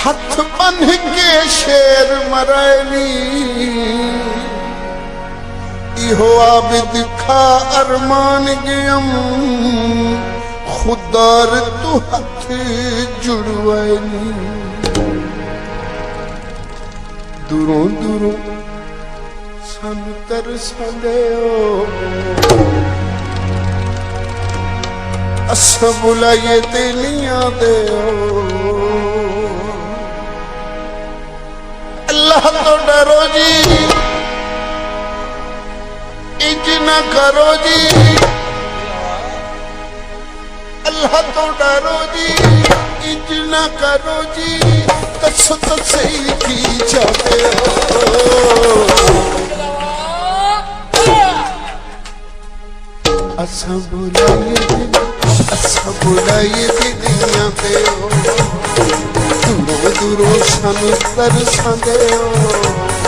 हथ बन के शेर मरैली इहो आबिद खा अरमान गयम खुदार तू हथ जुड़वैली दूरों दूरों सानू तरसांदे असां बुलाइए तेलियां दे अल्लाह तो डरो जी इंज न करो जी अल्लाह तो डरो जी इंज न करो जी दसो तो सही की जाते हो असा बुलाइए दिलियां पे हो दूरों दूरों सानू तरसांदे हो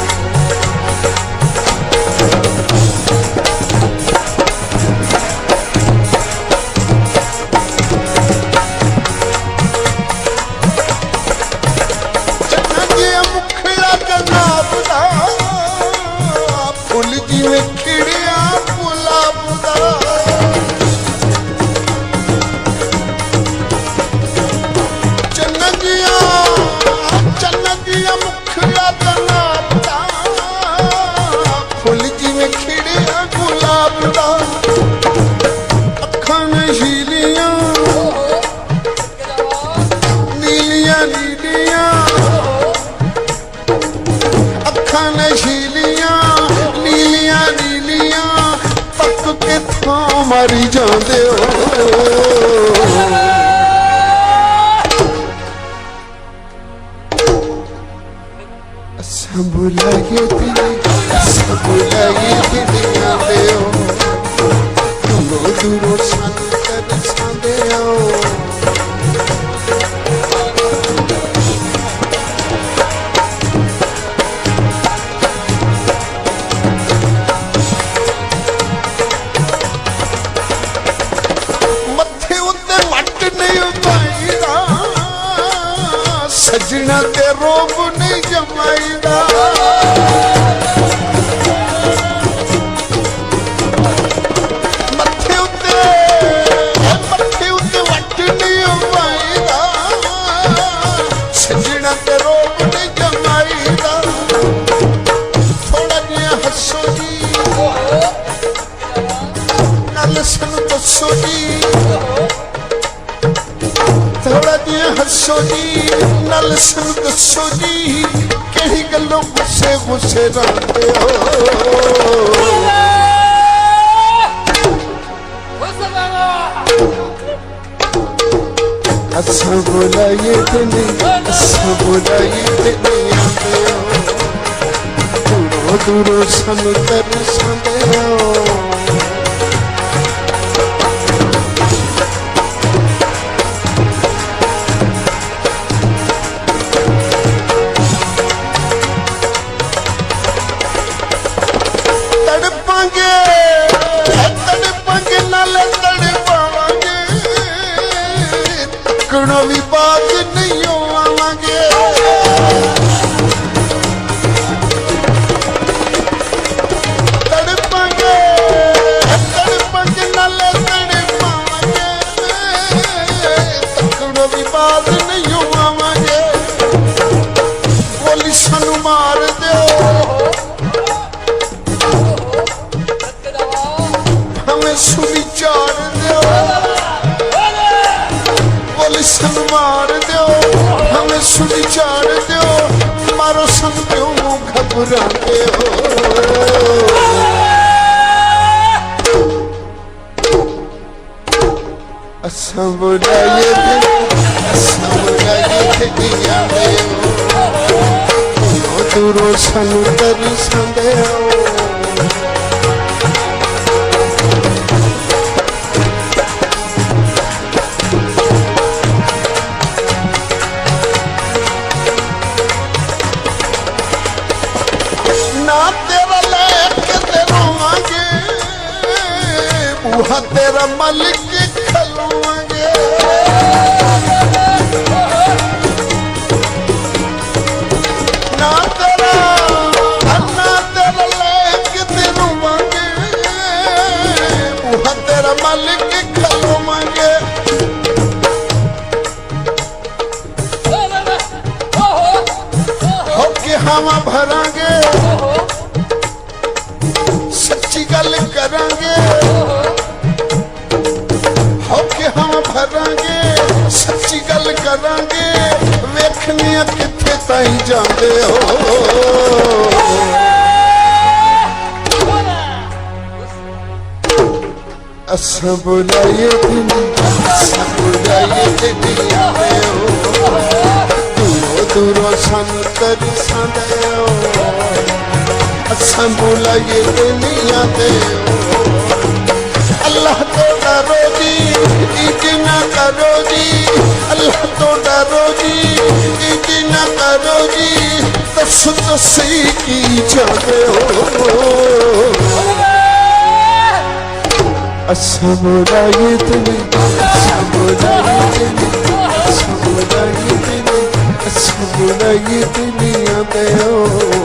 मारी जाते हो असां बुलाइए दिलियां दे हो दूरों दूरों सानू तरसांदे हो सजना ते रोब नहीं जमाईदा मथे उत्ते वट नहीं उमाईदा सजना ते रोब नहीं जमाईदा थोड़ा जिहा हसो जी नल सन दसो जी थोड़ा जिहा हसो जी नल सन दसो जी केड़ी गल्लों गुस्से गुस्से रहते हो असां बुलाइए दिलियां दे हो दूरों दूरों सानू तरसांदे हो भी बात नहीं आवांगे तड़पांगे नाले तड़पावांगे तकड़ो भी बात नहीं आवांगे गोली सानू मार दो हमें सुनी चाड़ दो सन मार दो हमें सुनी चाड़ दो मारो सन क्यों घबराते हो असां बुलाइए दिलियां दे हो दूरों सानू तरसांदे हो तेरा मालिक खलवांगे के हवा भरांगे सच्ची गल करांगे होके हम भरांगे सच्ची गल करांगे वेखने किथे ताई जांदे हो असां बुलाए दुनिया में हो दूरों दूरों सन तरसांदे हो असां बुलाए दुनिया में हो अल्लाह तो डरो जी इतना करो जी अल्लाह तो डरो जी इतना करो जी तस तसी की जाते हो असमुदाय दुनिया में हो